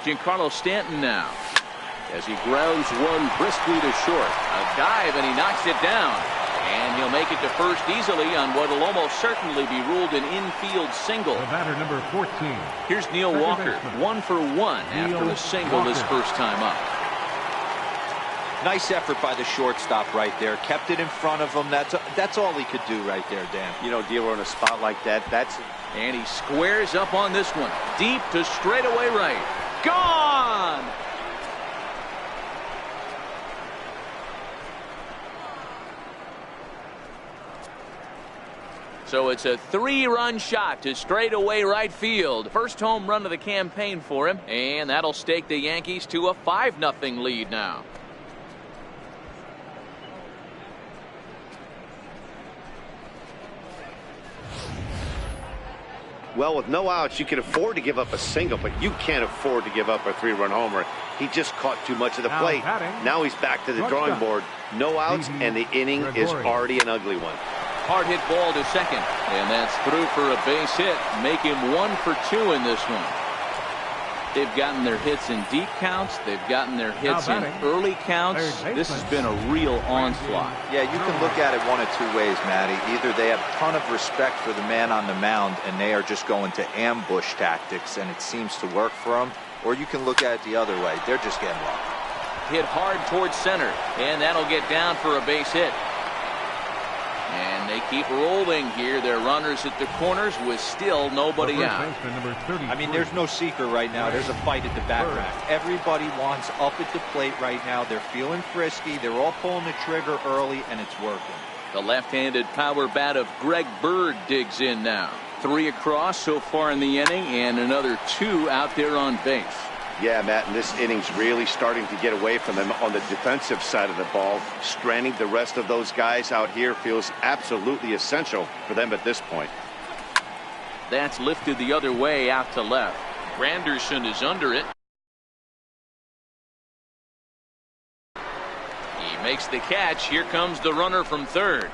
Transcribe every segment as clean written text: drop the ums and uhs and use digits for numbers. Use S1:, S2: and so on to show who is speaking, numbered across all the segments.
S1: Giancarlo Stanton now, as he grounds one briskly to short. A dive, and he knocks it down. And he'll make it to first easily on what will almost certainly be ruled an infield single.
S2: The batter, number 14.
S1: Here's Neil Walker, 1 for 1 after a single this first time up.
S3: Nice effort by the shortstop right there. Kept it in front of him. That's all he could do right there, Dan.
S4: You know, dealer in a spot like that,
S1: And he squares up on this one. Deep to straightaway right. Gone! So it's a 3-run shot to straightaway right field. First home run of the campaign for him. And that'll stake the Yankees to a 5-0 lead now.
S4: Well, with no outs, you can afford to give up a single, but you can't afford to give up a 3-run homer. He just caught too much of the plate. Now he's back to the drawing board. No outs, and the inning is already an ugly one.
S1: Hard hit ball to second, and that's through for a base hit. Make him 1 for 2 in this one. They've gotten their hits in deep counts. They've gotten their hits in early counts. This has been a real onslaught.
S3: Yeah, you can look at it one of two ways, Matty. Either they have a ton of respect for the man on the mound, and they are just going to ambush tactics, and it seems to work for them. Or you can look at it the other way. They're just getting lucky.
S1: Hit hard towards center, and that'll get down for a base hit. And they keep rolling here. They're runners at the corners with still nobody out.
S3: I mean, there's no secret right now. There's a fight at the bat rack. Everybody wants up at the plate right now. They're feeling frisky. They're all pulling the trigger early, and it's working.
S1: The left-handed power bat of Greg Bird digs in now. 3 across so far in the inning, and another 2 out there on base.
S4: Yeah, Matt, and this inning's really starting to get away from them on the defensive side of the ball. Stranding the rest of those guys out here feels absolutely essential for them at this point.
S1: That's lifted the other way out to left. Granderson is under it. He makes the catch. Here comes the runner from third.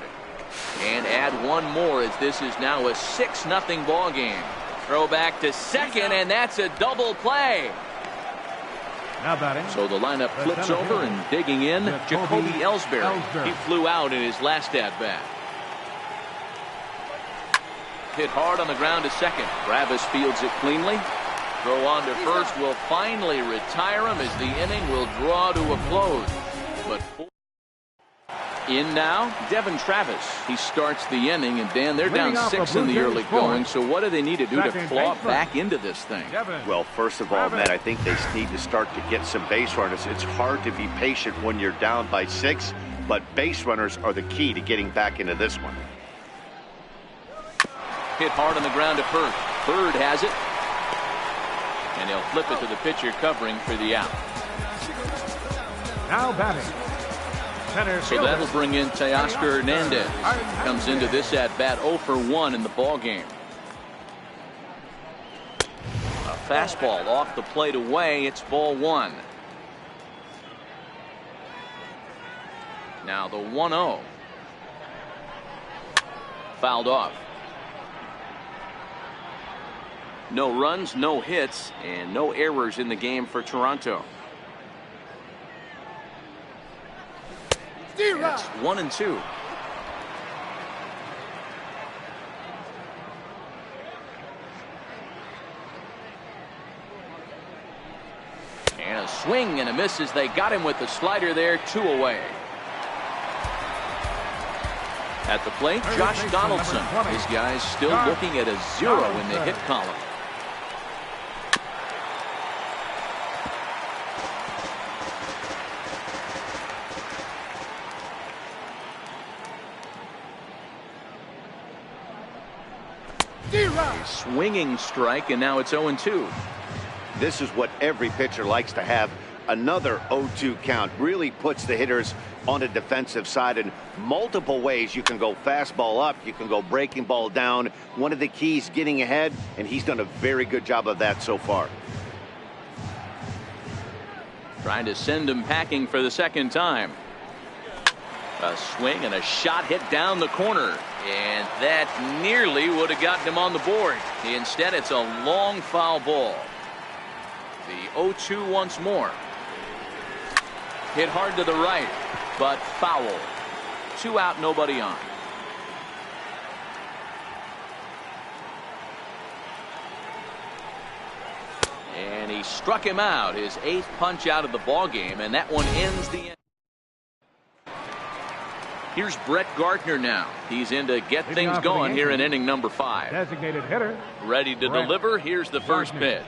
S1: And add 1 more as this is now a 6-0 ball game. Throw back to second, and that's a double play.
S2: Now batting.
S1: So the lineup flips over, and digging in, Jacoby Ellsbury. He flew out in his last at-bat. Hit hard on the ground to second. Travis fields it cleanly. Throw on to first will finally retire him as the inning will draw to a close. But in now, Devin Travis. He starts the inning, and Dan, they're down 6 in the early going. So what do they need to do to claw back into this thing?
S4: Well, first of all, Matt, I think they need to start to get some base runners. It's hard to be patient when you're down by 6, but base runners are the key to getting back into this one.
S1: Hit hard on the ground to Bird. Bird has it. And he'll flip it to the pitcher covering for the out.
S2: Now batting.
S1: So that'll bring in Teoscar Hernandez. Comes into this at-bat 0 for 1 in the ball game. A fastball off the plate away. It's ball 1. Now the 1-0. Fouled off. No runs, no hits, and no errors in the game for Toronto. It's 1-2. And a swing and a miss as they got him with the slider there. 2 away. At the plate, Josh Donaldson. This guy's still looking at a 0 in the hit column. A swinging strike, and now it's 0-2.
S4: This is what every pitcher likes to have. Another 0-2 count really puts the hitters on the defensive side in multiple ways. You can go fastball up, you can go breaking ball down. One of the keys, getting ahead, and he's done a very good job of that so far.
S1: Trying to send him packing for the second time. A swing and a shot hit down the corner, and that nearly would have gotten him on the board. Instead, it's a long foul ball. The 0-2 once more. Hit hard to the right, but foul. 2 out, nobody on. And he struck him out, his 8th punch out of the ball game, and that one ends the inning. Here's Brett Gardner now. He's in to get things going here in inning number 5.
S2: Designated hitter.
S1: Ready to deliver. Here's the first pitch.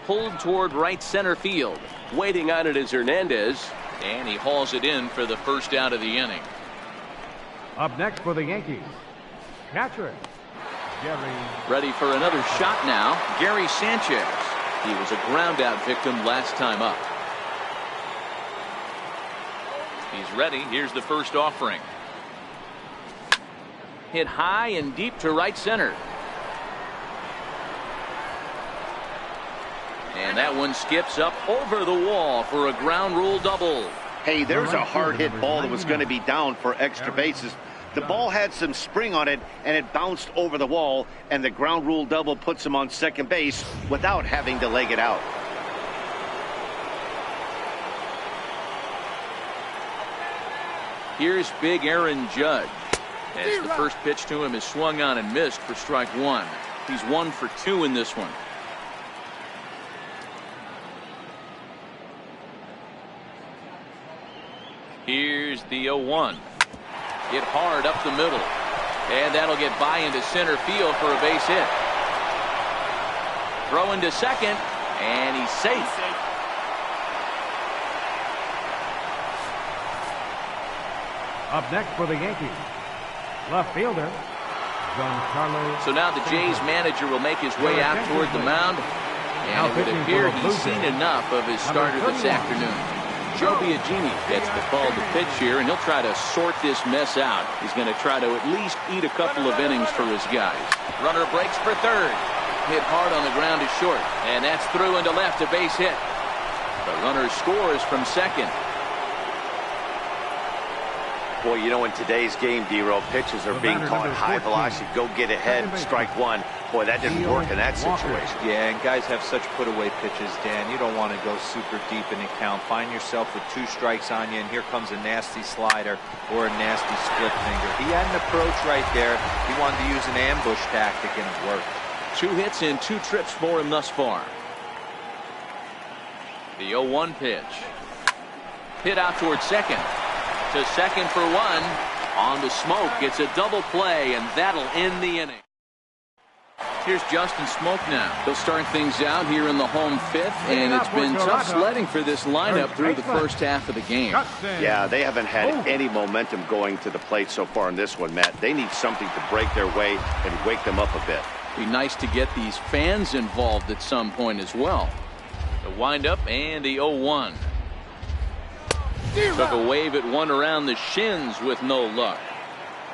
S1: Pulled toward right center field. Waiting on it is Hernandez, and he hauls it in for the first out of the inning.
S2: Up next for the Yankees, catcher Gary.
S1: Ready for another shot now, Gary Sanchez. He was a ground out victim last time up. He's ready. Here's the first offering. Hit high and deep to right center. And that one skips up over the wall for a ground rule double.
S4: Hey, there's a hard hit ball that was going to be down for extra bases. The ball had some spring on it, and it bounced over the wall, and the ground rule double puts him on second base without having to leg it out.
S1: Here's big Aaron Judge. As the first pitch to him is swung on and missed for strike 1. He's 1 for 2 in this one. Here's the 0-1. Hit hard up the middle. And that'll get by into center field for a base hit. Throw into second, and he's safe.
S2: Up next for the Yankees, left fielder Giancarlo.
S1: So now the Jays manager will make his way out toward the mound, and it would appear he's seen enough of his starter this afternoon. Joe Biagini gets the call to pitch here, and he'll try to sort this mess out. He's going to try to at least eat a couple of innings for his guys. Runner breaks for third. Hit hard on the ground is short, and that's through into left, a base hit. The runner scores from second.
S4: Boy, you know, in today's game, D-Row, pitches are being caught high velocity. Go get ahead, strike 1. Boy, that didn't work in that situation.
S3: Yeah, and guys have such put-away pitches, Dan. You don't want to go super deep in the count. Find yourself with 2 strikes on you, and here comes a nasty slider or a nasty split finger. He had an approach right there. He wanted to use an ambush tactic, and it worked.
S1: 2 hits and 2 trips for him thus far. The 0-1 pitch. Hit out toward second. To second for 1. On the smoke. It's a double play, and that'll end the inning. Here's Justin Smoke now. He'll start things out here in the home 5th, and it's been tough sledding for this lineup through the first half of the game.
S4: Yeah, they haven't had any momentum going to the plate so far in this one, Matt. They need something to break their way and wake them up a bit.
S1: Be nice to get these fans involved at some point as well. The windup and the 0-1. Took a wave at one around the shins with no luck.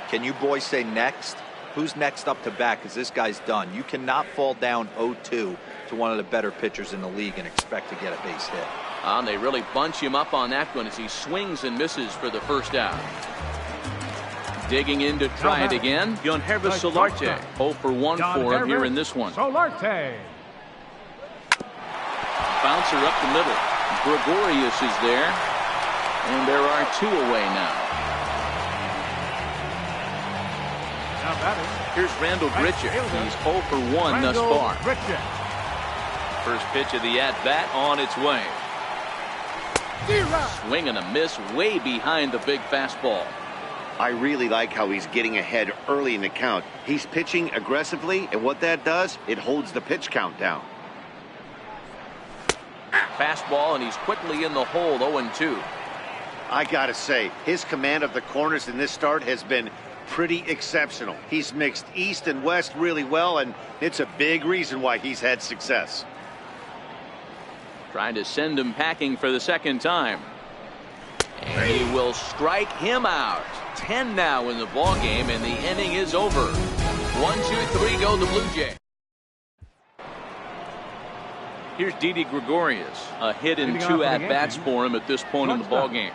S3: Can you boys say next? Who's next up to bat? Because this guy's done. You cannot fall down 0-2 to one of the better pitchers in the league and expect to get a base hit.
S1: And they really bunch him up on that one as he swings and misses for the first out. Digging in to try it again, Yohannes Solarte. 0 for 1 for him here in this one.
S2: Solarte.
S1: Bouncer up the middle. Gregorius is there. And there are 2 away now. Here's Randall Grichuk. He's 0 for 1 thus far. First pitch of the at-bat on its way. Swing and a miss way behind the big fastball.
S4: I really like how he's getting ahead early in the count. He's pitching aggressively, and what that does, it holds the pitch count down.
S1: Fastball, and he's quickly in the hole, 0-2.
S4: I gotta say, his command of the corners in this start has been pretty exceptional. He's mixed east and west really well, and it's a big reason why he's had success.
S1: Trying to send him packing for the second time. And he will strike him out. 10 now in the ball game, and the inning is over. 1, 2, 3, go the Blue Jays. Here's Didi Gregorius. A hit and 2 at-bats for him at this point in the ball game.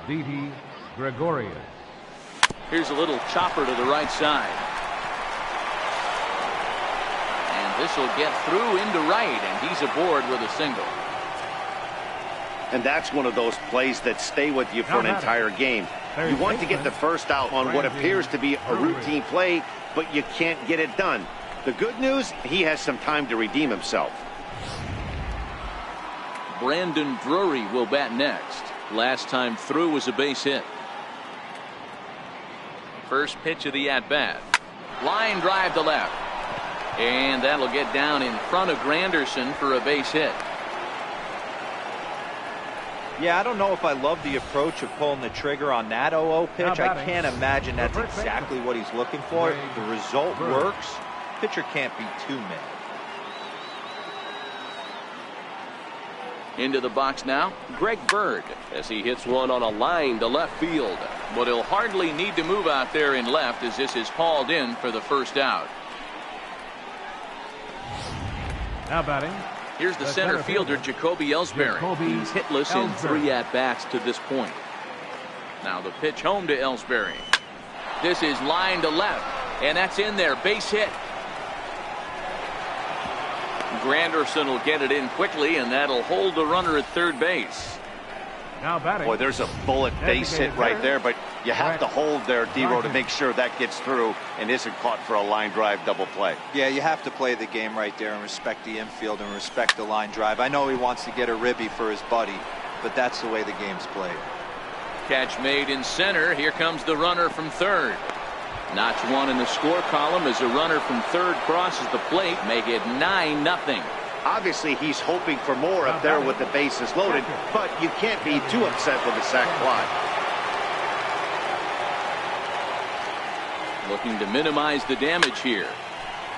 S2: Didi Gregorius.
S1: Here's a little chopper to the right side. And This will get through into right, and he's aboard with a single.
S4: And that's one of those plays that stay with you for an entire game. You want to get the first out on what appears to be a routine play, but you can't get it done. The good news, he has some time to redeem himself.
S1: Brandon Drury will bat next. Last time through was a base hit. First pitch of the at-bat. Line drive to left. And that'll get down in front of Granderson for a base hit.
S3: Yeah, I don't know if I love the approach of pulling the trigger on that 0-0 pitch. I can't imagine that's exactly what he's looking for. The result works. Pitcher can't be too mad.
S1: Into the box now, Greg Bird, as he hits one on a line to left field. But he'll hardly need to move out there in left, as this is hauled in for the first out.
S2: Now batting.
S1: Here's the center fielder, Jacoby Ellsbury. He's hitless in 3 at-bats to this point. Now the pitch home to Ellsbury. This is line to left, and that's in there. Base hit. Granderson will get it in quickly, and that'll hold the runner at third base.
S2: Now batting.
S4: Boy, there's a bullet base hit right there, but you have to hold there, D-Row, to make sure that gets through and isn't caught for a line drive double play.
S3: Yeah, you have to play the game right there and respect the infield and respect the line drive. I know he wants to get a ribby for his buddy, but that's the way the game's played.
S1: Catch made in center. Here comes the runner from third. Notch one in the score column as a runner from third crosses the plate. Make it 9-0.
S4: Obviously, he's hoping for more up there with the bases loaded, but you can't be too upset with a sac fly.
S1: Looking to minimize the damage here.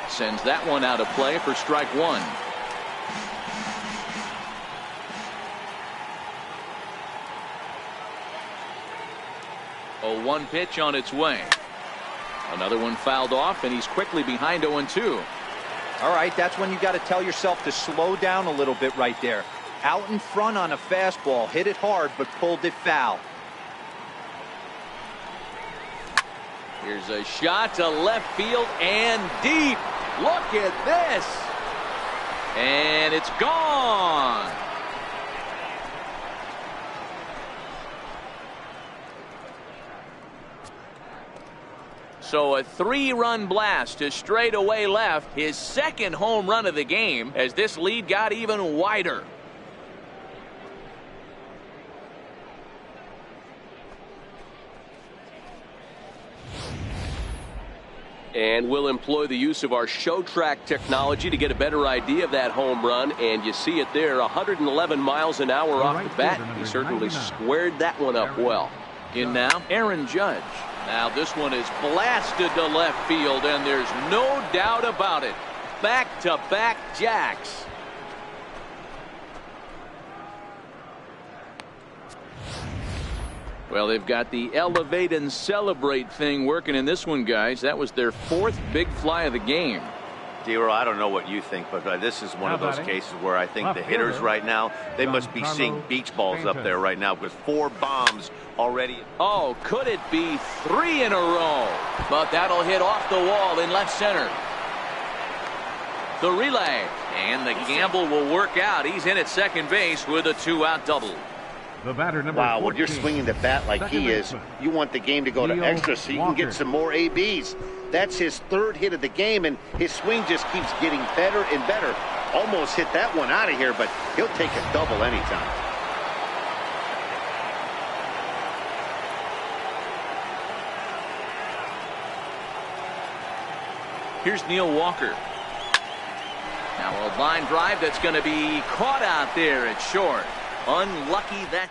S1: Sends that one out of play for strike one. 0-1 pitch on its way. Another one fouled off, and he's quickly behind 0-2.
S3: All right, that's when you got to tell yourself to slow down a little bit right there. Out in front on a fastball, hit it hard, but pulled it foul.
S1: Here's a shot to left field and deep. Look at this. And it's gone. So a 3-run blast to straightaway left, his second home run of the game, as this lead got even wider. And we'll employ the use of our show track technology to get a better idea of that home run. And you see it there, 111 miles an hour off the bat. He certainly squared that one up well. In now, Aaron Judge. Now this one is blasted to left field, and there's no doubt about it. Back-to-back jacks. Well, they've got the elevate and celebrate thing working in this one, guys. That was their 4th big fly of the game.
S4: D-Row, I don't know what you think, but this is one of those cases where I think the hitters right now, they must be seeing beach balls up there right now, because 4 bombs already.
S1: Oh, could it be 3 in a row? But that'll hit off the wall in left center. The relay, and the gamble will work out. He's in at second base with a 2-out double.
S2: The batter, number
S4: wow,
S2: 14.
S4: when you're swinging the bat like he is, you want the game to go to extra so you can get some more ABs. That's his 3rd hit of the game, and his swing just keeps getting better and better. Almost hit that one out of here, but he'll take a double anytime.
S1: Here's Neil Walker. Now a line drive that's going to be caught out there at short. Unlucky that.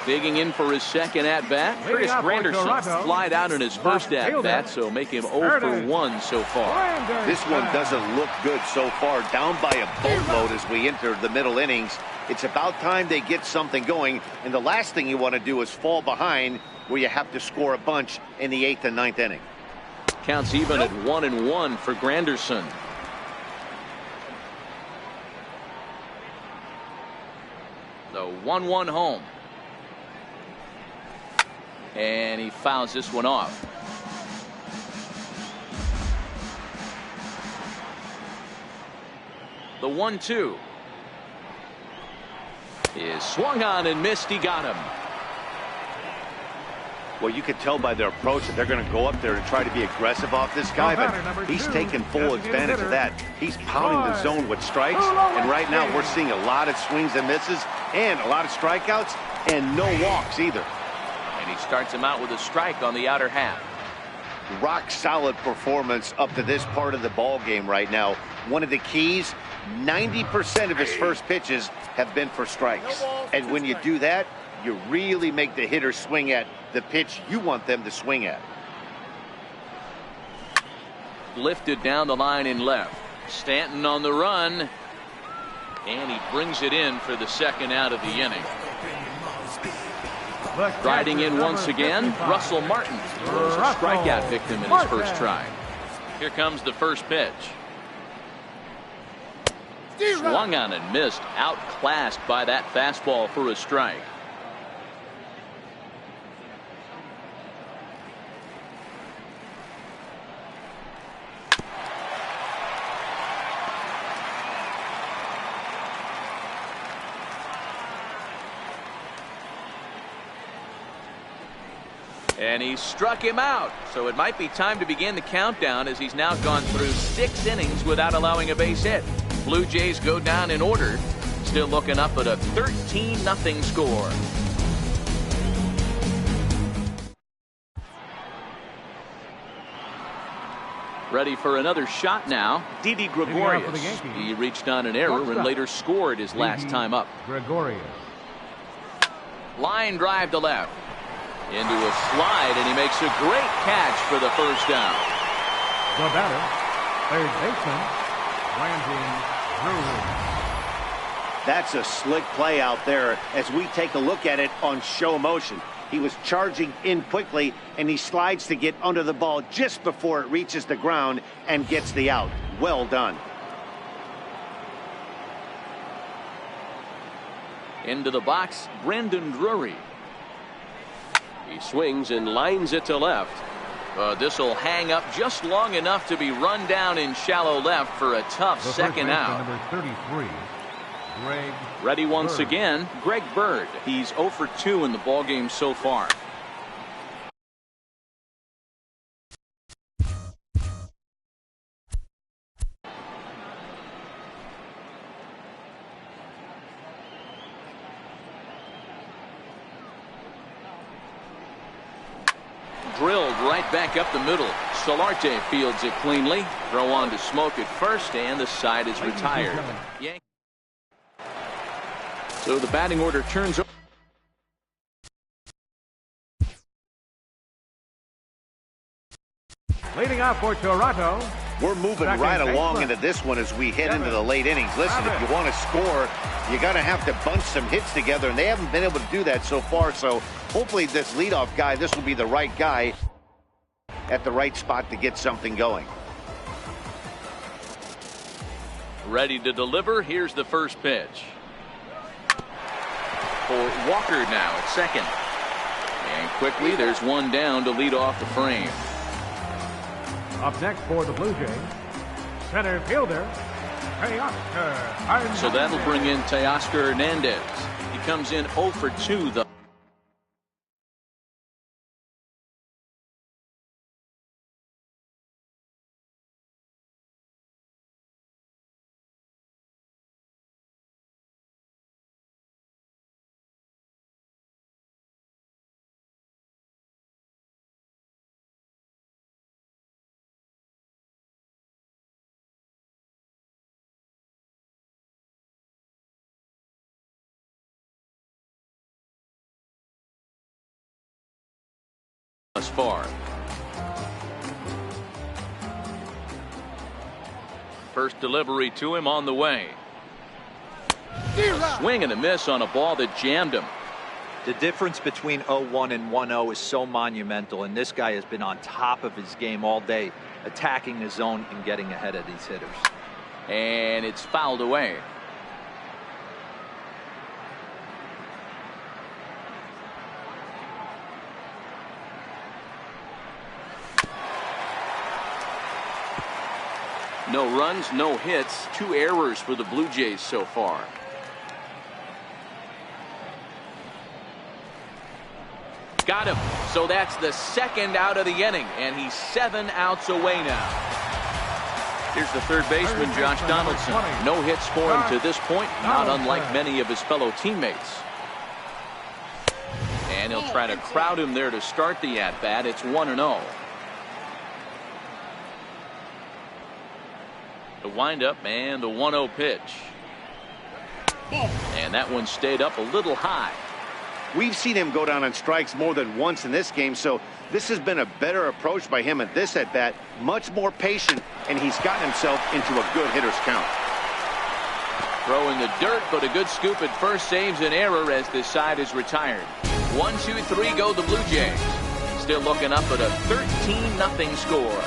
S1: Digging in for his second at-bat. Curtis Granderson flied out in his first at-bat, so make him 0 for 1 so far.
S4: This one doesn't look good so far. Down by a boatload as we enter the middle innings. It's about time they get something going, and the last thing you want to do is fall behind where you have to score a bunch in the 8th and 9th inning.
S1: Counts even at 1-1 for Granderson. The 1-1 home. And he fouls this one off. The 1-2 is swung on and missed. He got him.
S4: Well, you can tell by their approach that they're going to go up there and try to be aggressive off this guy, but he's taking full advantage of that. He's pounding the zone with strikes, and right now we're seeing a lot of swings and misses and a lot of strikeouts and no walks either.
S1: And he starts him out with a strike on the outer half.
S4: Rock solid performance up to this part of the ball game right now. One of the keys, 90% of his first pitches have been for strikes. And when you do that, you really make the hitter swing at the pitch you want them to swing at.
S1: Lifted down the line in left. Stanton on the run. And he brings it in for the second out of the inning. Riding in once again, Russell Martin was a strikeout victim in his first try. Here comes the first pitch. Swung on and missed, outclassed by that fastball for a strike. And he struck him out. So it might be time to begin the countdown, as he's now gone through 6 innings without allowing a base hit. Blue Jays go down in order. Still looking up at a 13-0 score. Ready for another shot now. Didi Gregorius. He reached on an error and later scored his last time up.
S2: Gregorius.
S1: Line drive to left. Into a slide, and he makes a great catch for the first down.
S2: The batter, third baseman, Landon Drury.
S4: That's a slick play out there as we take a look at it on show motion. He was charging in quickly, and he slides to get under the ball just before it reaches the ground and gets the out. Well done.
S1: Into the box, Brandon Drury. He swings and lines it to left. This will hang up just long enough to be run down in shallow left for a tough second out.
S2: Number 33, Greg
S1: Ready once
S2: Bird.
S1: again, Greg Bird. He's 0 for 2 in the ballgame so far. Drilled right back up the middle. Solarte fields it cleanly. Throw on to Smoke at first, and the side is retired. So the batting order turns over.
S2: Leading off for Toronto.
S4: We're moving right along into this one as we head into the late innings. Listen, if you want to score, you got to have to bunch some hits together, and they haven't been able to do that so far. So hopefully this leadoff guy, this will be the right guy at the right spot to get something going.
S1: Ready to deliver. Here's the first pitch. For Walker now at second. And quickly there's one down to lead off the frame.
S2: Up next for the Blue Jays, center fielder, Teoscar Hernandez.
S1: So that'll bring in Teoscar Hernandez. He comes in 0 for 2 though. Thus far. First delivery to him on the way. A swing and a miss on a ball that jammed him.
S3: The difference between 0-1 and 1-0 is so monumental, and this guy has been on top of his game all day, attacking the zone and getting ahead of these hitters.
S1: And it's fouled away. No runs, no hits, 2 errors for the Blue Jays so far. Got him. So that's the 2nd out of the inning, and he's 7 outs away now. Here's the third baseman, Josh Donaldson. No hits for him to this point, not unlike many of his fellow teammates. And he'll try to crowd him there to start the at-bat. It's 1-0. The windup and the 1-0 pitch. And that one stayed up a little high.
S4: We've seen him go down on strikes more than once in this game, so this has been a better approach by him at this at-bat. Much more patient, and he's gotten himself into a good hitter's count.
S1: Throw in the dirt, but a good scoop at first saves an error as this side is retired. 1-2-3 go the Blue Jays. Still looking up at a 13-0 score.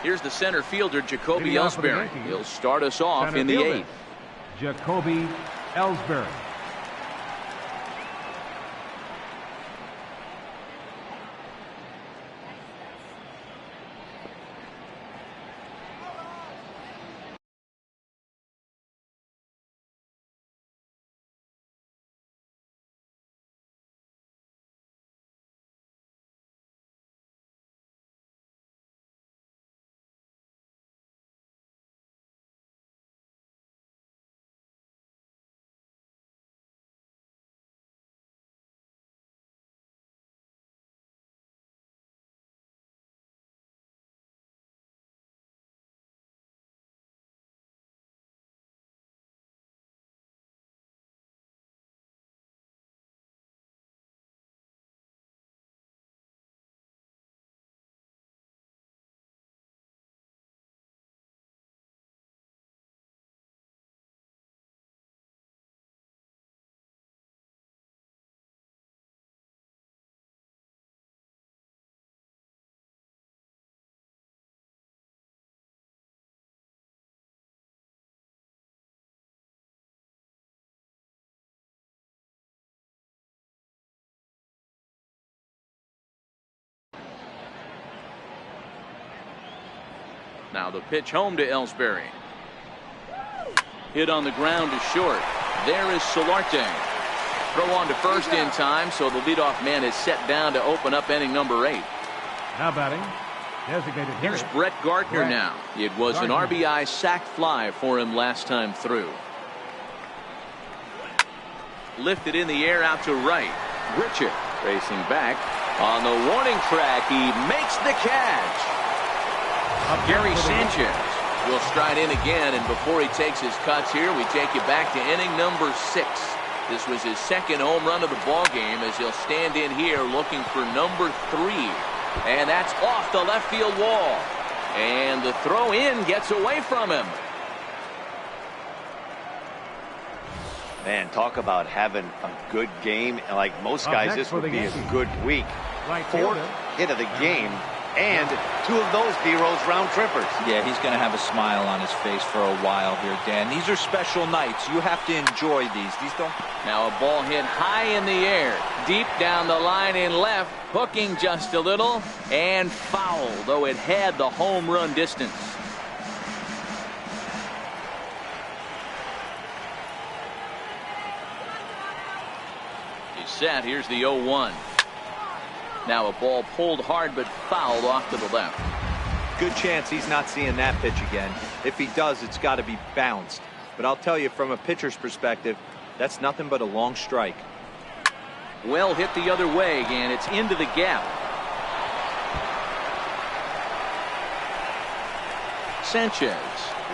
S1: Here's the center fielder, Jacoby Ellsbury. He'll start us off in the 8th.
S2: Jacoby Ellsbury.
S1: Now the pitch home to Ellsbury. Hit on the ground to short. There is Solarte. Throw on to first in time, so the leadoff man is set down to open up inning number 8.
S2: Now batting, designated hitter.
S1: Here's Brett Gardner now. It was an RBI sac fly for him last time through. Lifted in the air out to right. Richard racing back. On the warning track, he makes the catch. Gary Sanchez will stride in again, and before he takes his cuts here, we take you back to inning number 6. This was his 2nd home run of the ball game as he'll stand in here looking for number 3. And that's off the left field wall. And the throw in gets away from him.
S3: Man, talk about having a good game. Like most guys, this would be a good week. Fourth hit of the game, and 2 of those B-Rose round trippers.
S5: Yeah, he's going to have a smile on his face for a while here, Dan. These are special nights. You have to enjoy these. These don't.
S1: Now a ball hit high in the air, deep down the line in left, hooking just a little, and foul, though it had the home run distance. He's set. Here's the 0-1. Now a ball pulled hard but fouled off to the left.
S3: Good chance he's not seeing that pitch again. If he does, it's got to be bounced. But I'll tell you, from a pitcher's perspective, that's nothing but a long strike.
S1: Well hit the other way, and it's into the gap. Sanchez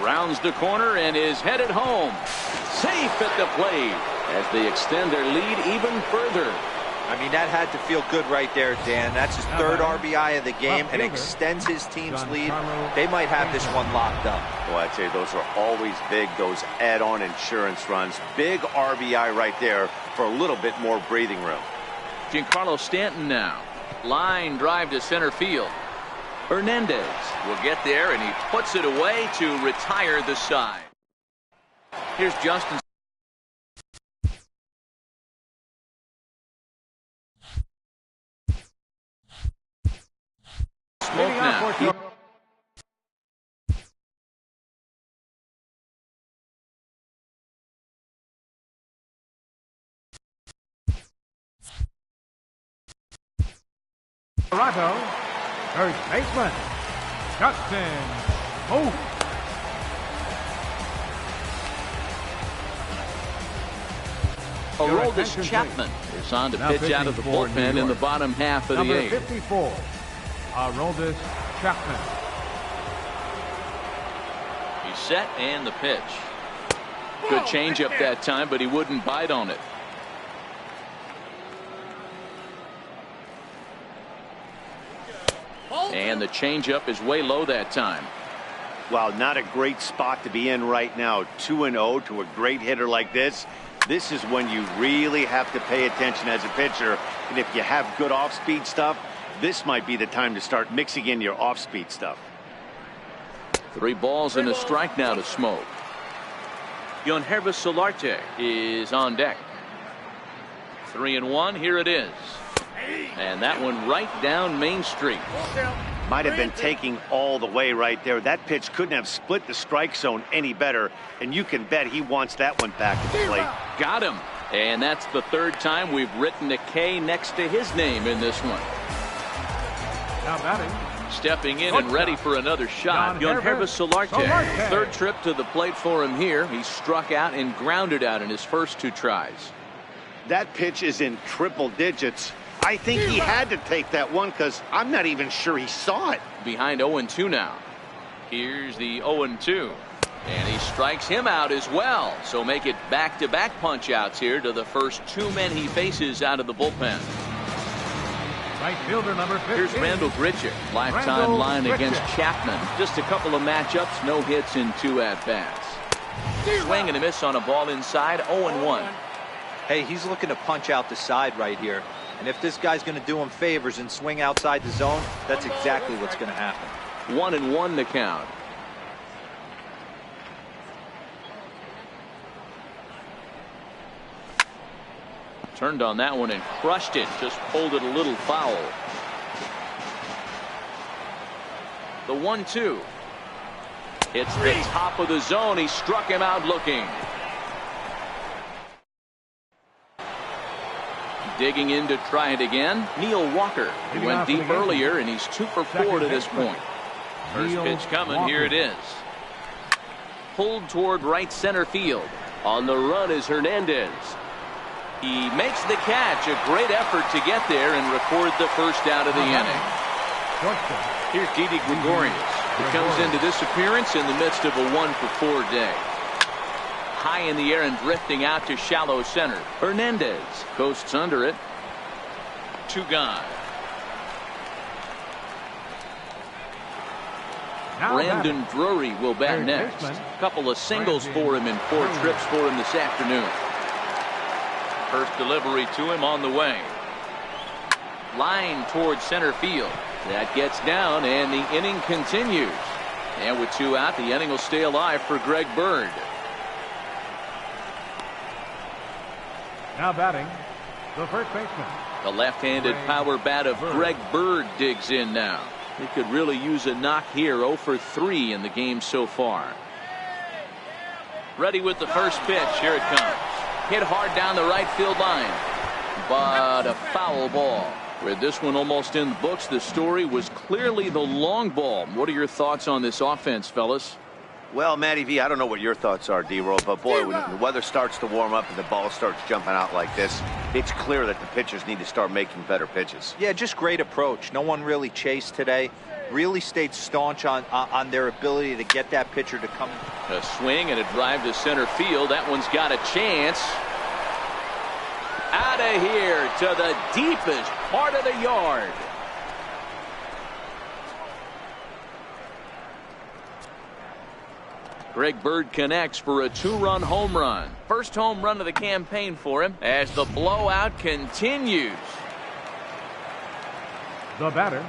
S1: rounds the corner and is headed home. Safe at the plate as they extend their lead even further.
S3: I mean, that had to feel good right there, Dan. That's his 3rd RBI of the game and extends his team's lead. They might have this one locked up.
S4: Well, I'd say those are always big, those add-on insurance runs. Big RBI right there for a little bit more breathing room.
S1: Giancarlo Stanton now. Line drive to center field. Hernandez will get there, and he puts it away to retire the side. Here's Justin
S2: Toronto, first baseman, Justin Hope.
S1: Aroldis Chapman is on to pitch out of the bullpen in the bottom half of the eighth.
S2: Number 54, Aroldis Chapman.
S1: He's set and the pitch. Good changeup that time, but he wouldn't bite on it. And the changeup is way low that time.
S4: Well, not a great spot to be in right now. 2-0 to a great hitter like this. This is when you really have to pay attention as a pitcher. And if you have good off-speed stuff, this might be the time to start mixing in your off-speed stuff.
S1: 3 balls and a strike now to Smoke. Johnpcservice21 is on deck. 3-1. Here it is. And that one right down Main Street.
S4: Might have been taking all the way right there. That pitch couldn't have split the strike zone any better. And you can bet he wants that one back at the plate.
S1: Got him. And that's the 3rd time we've written a K next to his name in this one.
S2: Now batting.
S1: Stepping in and ready for another shot. Johnpcservice21. 3rd trip to the plate for him here. He struck out and grounded out in his first 2 tries.
S4: That pitch is in triple digits. I think he had to take that one because I'm not even sure he saw it.
S1: Behind 0-2 now. Here's the 0-2. And he strikes him out as well. So make it back-to-back punch-outs here to the first 2 men he faces out of the bullpen.
S2: Right fielder number 15.
S1: Here's Randall Grichuk. Lifetime line against Chapman. Just a couple of matchups, no hits in 2 at-bats. Swing and a miss on a ball inside, 0-1.
S5: Hey, he's looking to punch out the side right here. And if this guy's going to do him favors and swing outside the zone, that's exactly what's going to happen.
S1: 1-1 the count. Turned on that one and crushed it. Just pulled it a little foul. The 1-2. It's the top of the zone. He struck him out looking. Digging in to try it again. Neil Walker. He went deep earlier, and he's 2 for 4 to this point. First pitch coming. Here it is. Pulled toward right center field. On the run is Hernandez. He makes the catch. A great effort to get there and record the first out of the inning. Here's Didi Gregorius, who comes into this appearance in the midst of a 1 for 4 day. High in the air and drifting out to shallow center. Hernandez coasts under it. 2 gone. Brandon Drury will bat next. A couple of singles for him and 4 trips for him this afternoon. First delivery to him on the way. Line towards center field. That gets down and the inning continues. And with 2 out, the inning will stay alive for Greg Bird.
S2: Now batting, the first baseman.
S1: The left-handed power bat of Greg Bird digs in now. He could really use a knock here. 0 for 3 in the game so far. Ready with the first pitch. Here it comes. Hit hard down the right field line. But a foul ball. With this one almost in the books, the story was clearly the long ball. What are your thoughts on this offense, fellas?
S4: Well, Matty V, I don't know what your thoughts are, D-Roll, but boy, when the weather starts to warm up and the ball starts jumping out like this, it's clear that the pitchers need to start making better pitches.
S5: Yeah, just great approach. No one really chased today. Really stayed staunch on their ability to get that pitcher to come.
S1: A swing and a drive to center field. That one's got a chance. Out of here to the deepest part of the yard. Greg Bird connects for a 2-run home run. First home run of the campaign for him as the blowout continues.
S2: The batter,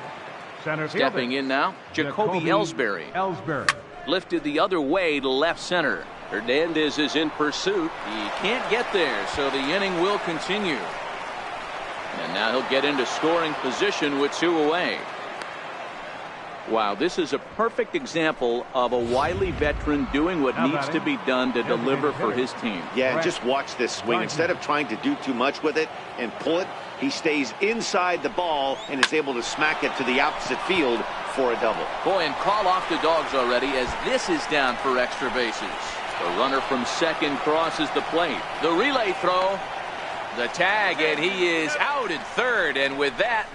S2: center fielder.
S1: Stepping in now, Jacoby Ellsbury. Lifted the other way to left center. Hernandez is in pursuit. He can't get there, so the inning will continue. And now he'll get into scoring position with 2 away. Wow, this is a perfect example of a wily veteran doing what needs to be done to deliver for his team.
S4: Yeah, and just watch this swing. Instead of trying to do too much with it and pull it, he stays inside the ball and is able to smack it to the opposite field for a double.
S1: Boy, and call off the dogs already as this is down for extra bases. The runner from second crosses the plate. The relay throw, the tag, and he is out at third. And with that,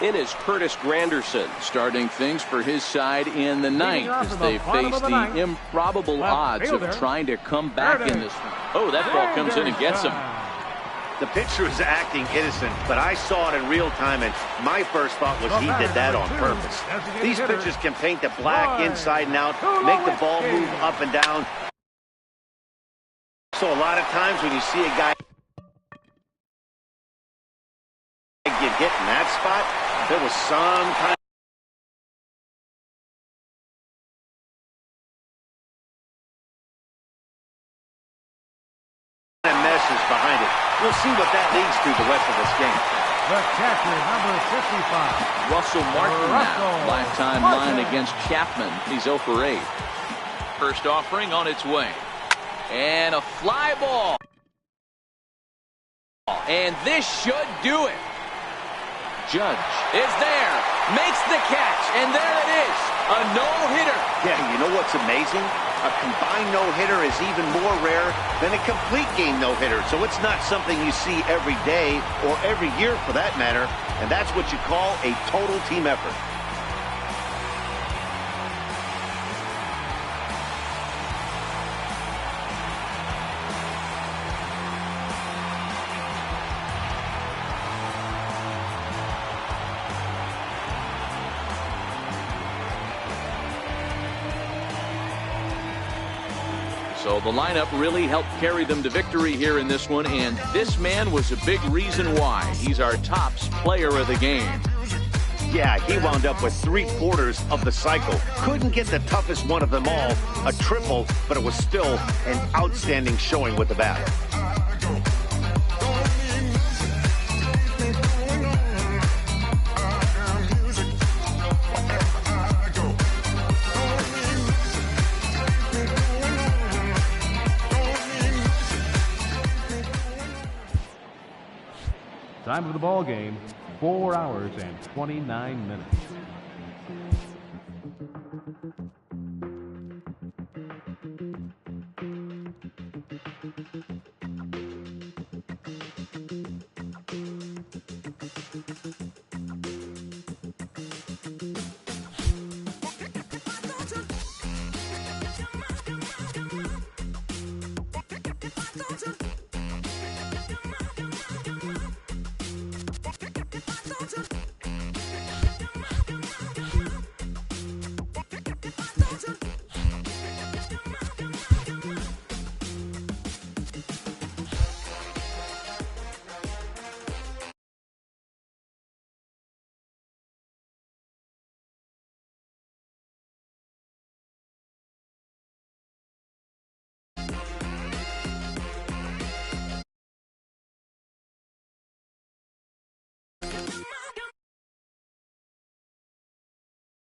S1: in is Curtis Granderson, starting things for his side in the ninth as they face the improbable odds of trying to come back in this one. Oh, that ball comes in and gets him.
S4: The pitcher is acting innocent, but I saw it in real time, and my first thought was he did that on purpose. These pitchers can paint the black inside and out, make the ball move up and down. So a lot of times when you see a guy get hit in that spot, there was some kind of message behind it. We'll see what that leads to the rest of this game.
S2: The catcher, number 55.
S1: Russell Martin now. Lifetime line against Chapman. He's 0 for 8. First offering on its way. And a fly ball. And this should do it. Judge is there, makes the catch, and there it is, a no-hitter.
S4: Yeah, you know what's amazing? A combined no-hitter is even more rare than a complete game no-hitter. So it's not something you see every day or every year for that matter, and that's what you call a total team effort.
S1: So the lineup really helped carry them to victory here in this one, and this man was a big reason why. He's our tops player of the game.
S4: Yeah, he wound up with 3/4 of the cycle. Couldn't get the toughest one of them all, a triple, but it was still an outstanding showing with the bat.
S2: Time of the ball game, 4 hours and 29 minutes.